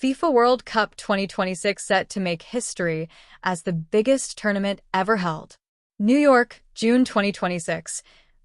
FIFA World Cup 2026 set to make history as the biggest tournament ever held. New York, June 2026.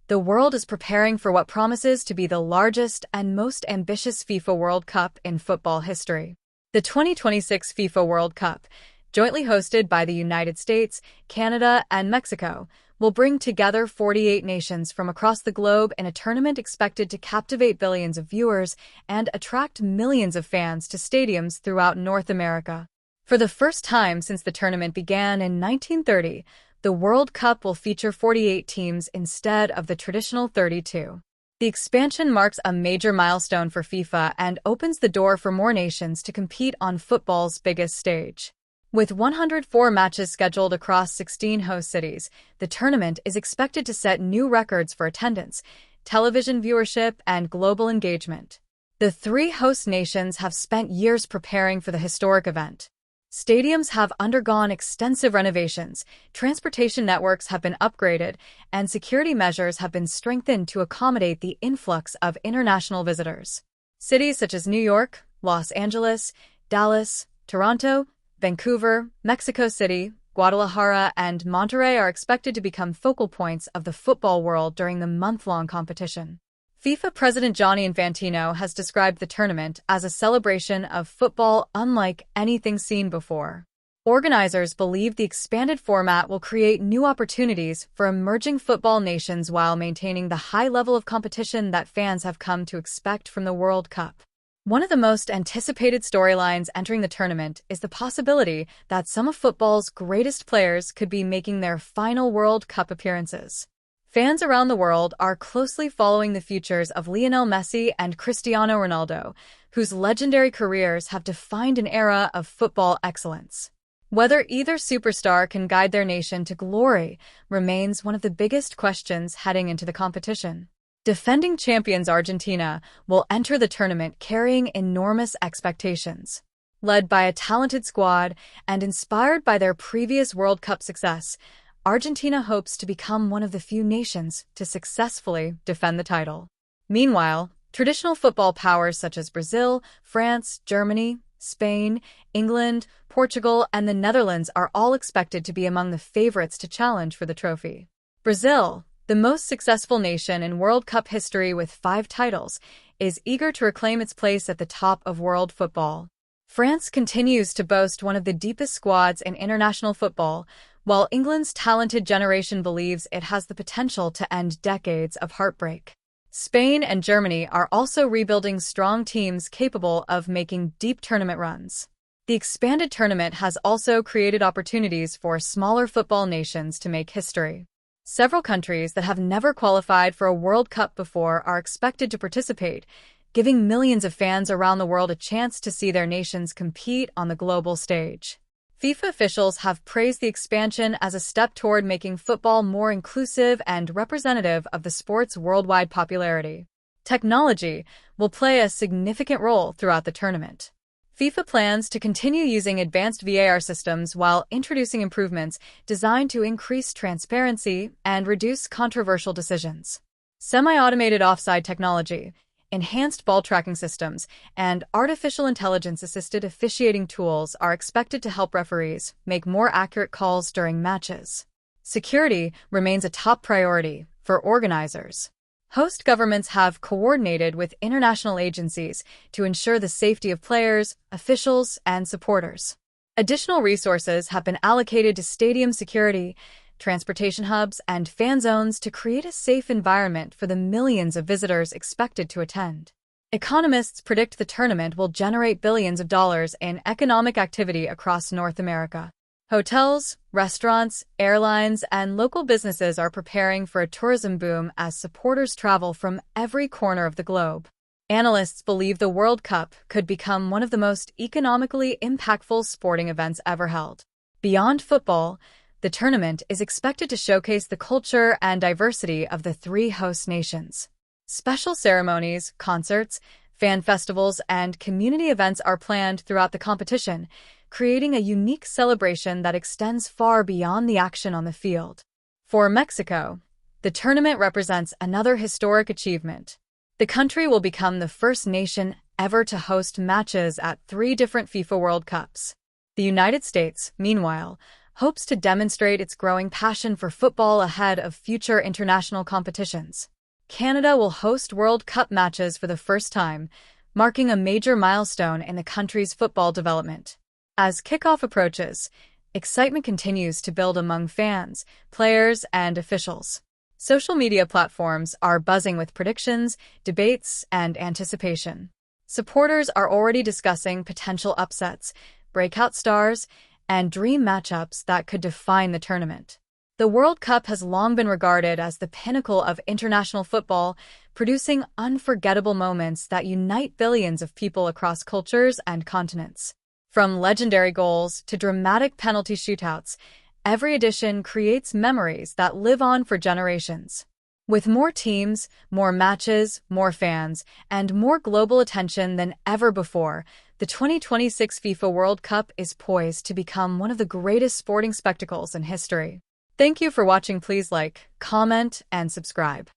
The world is preparing for what promises to be the largest and most ambitious FIFA World Cup in football history. The 2026 FIFA World Cup, jointly hosted by the United States, Canada, and Mexico, will bring together 48 nations from across the globe in a tournament expected to captivate billions of viewers and attract millions of fans to stadiums throughout North America. For the first time since the tournament began in 1930, the World Cup will feature 48 teams instead of the traditional 32. The expansion marks a major milestone for FIFA and opens the door for more nations to compete on football's biggest stage. With 104 matches scheduled across 16 host cities, the tournament is expected to set new records for attendance, television viewership, and global engagement. The three host nations have spent years preparing for the historic event. Stadiums have undergone extensive renovations, transportation networks have been upgraded, and security measures have been strengthened to accommodate the influx of international visitors. Cities such as New York, Los Angeles, Dallas, Toronto, Vancouver, Mexico City, Guadalajara, and Monterrey are expected to become focal points of the football world during the month-long competition. FIFA President Gianni Infantino has described the tournament as a celebration of football unlike anything seen before. Organizers believe the expanded format will create new opportunities for emerging football nations while maintaining the high level of competition that fans have come to expect from the World Cup. One of the most anticipated storylines entering the tournament is the possibility that some of football's greatest players could be making their final World Cup appearances. Fans around the world are closely following the futures of Lionel Messi and Cristiano Ronaldo, whose legendary careers have defined an era of football excellence. Whether either superstar can guide their nation to glory remains one of the biggest questions heading into the competition. Defending champions Argentina will enter the tournament carrying enormous expectations. Led by a talented squad and inspired by their previous World Cup success, Argentina hopes to become one of the few nations to successfully defend the title. Meanwhile, traditional football powers such as Brazil, France, Germany, Spain, England, Portugal, and the Netherlands are all expected to be among the favorites to challenge for the trophy. Brazil, the most successful nation in World Cup history with 5 titles, is eager to reclaim its place at the top of world football. France continues to boast one of the deepest squads in international football, while England's talented generation believes it has the potential to end decades of heartbreak. Spain and Germany are also rebuilding strong teams capable of making deep tournament runs. The expanded tournament has also created opportunities for smaller football nations to make history. Several countries that have never qualified for a World Cup before are expected to participate, giving millions of fans around the world a chance to see their nations compete on the global stage. FIFA officials have praised the expansion as a step toward making football more inclusive and representative of the sport's worldwide popularity. Technology will play a significant role throughout the tournament. FIFA plans to continue using advanced VAR systems while introducing improvements designed to increase transparency and reduce controversial decisions. Semi-automated offside technology, enhanced ball tracking systems, and artificial intelligence-assisted officiating tools are expected to help referees make more accurate calls during matches. Security remains a top priority for organizers. Host governments have coordinated with international agencies to ensure the safety of players, officials, and supporters. Additional resources have been allocated to stadium security, transportation hubs, and fan zones to create a safe environment for the millions of visitors expected to attend. Economists predict the tournament will generate billions of dollars in economic activity across North America. Hotels, restaurants, airlines, and local businesses are preparing for a tourism boom as supporters travel from every corner of the globe. Analysts believe the World Cup could become one of the most economically impactful sporting events ever held. Beyond football, the tournament is expected to showcase the culture and diversity of the 3 host nations. Special ceremonies, concerts, fan festivals, and community events are planned throughout the competition, creating a unique celebration that extends far beyond the action on the field. For Mexico, the tournament represents another historic achievement. The country will become the first nation ever to host matches at 3 different FIFA World Cups. The United States, meanwhile, hopes to demonstrate its growing passion for football ahead of future international competitions. Canada will host World Cup matches for the first time, marking a major milestone in the country's football development. As kickoff approaches, excitement continues to build among fans, players, and officials. Social media platforms are buzzing with predictions, debates, and anticipation. Supporters are already discussing potential upsets, breakout stars, and dream matchups that could define the tournament. The World Cup has long been regarded as the pinnacle of international football, producing unforgettable moments that unite billions of people across cultures and continents. From legendary goals to dramatic penalty shootouts, every edition creates memories that live on for generations. With more teams, more matches, more fans, and more global attention than ever before, the 2026 FIFA World Cup is poised to become one of the greatest sporting spectacles in history. Thank you for watching. Please like, comment, and subscribe.